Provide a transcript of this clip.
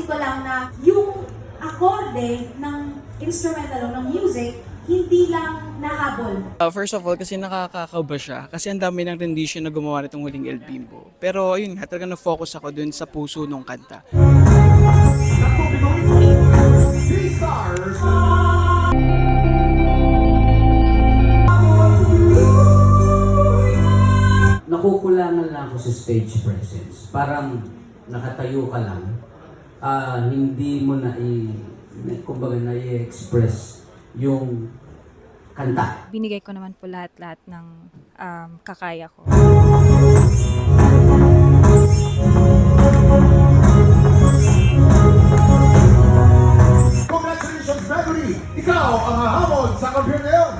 ko lang na yung akorde ng instrumental o ng music, hindi lang nahabol. First of all, kasi nakakakaba siya. Kasi ang dami ng rendition na gumawa nitong huling El Bimbo. Pero ayun nga, talaga na-focus ako dun sa puso nung kanta. Nakukulangan lang ako sa stage presence. Parang nakatayo ka lang, hindi mo kumbaga na-i-express yung kanta. Binigay ko naman po lahat-lahat ng kakaya ko. Congratulations, Gregory! Ikaw ang hahamon sa kampiyon ngayon!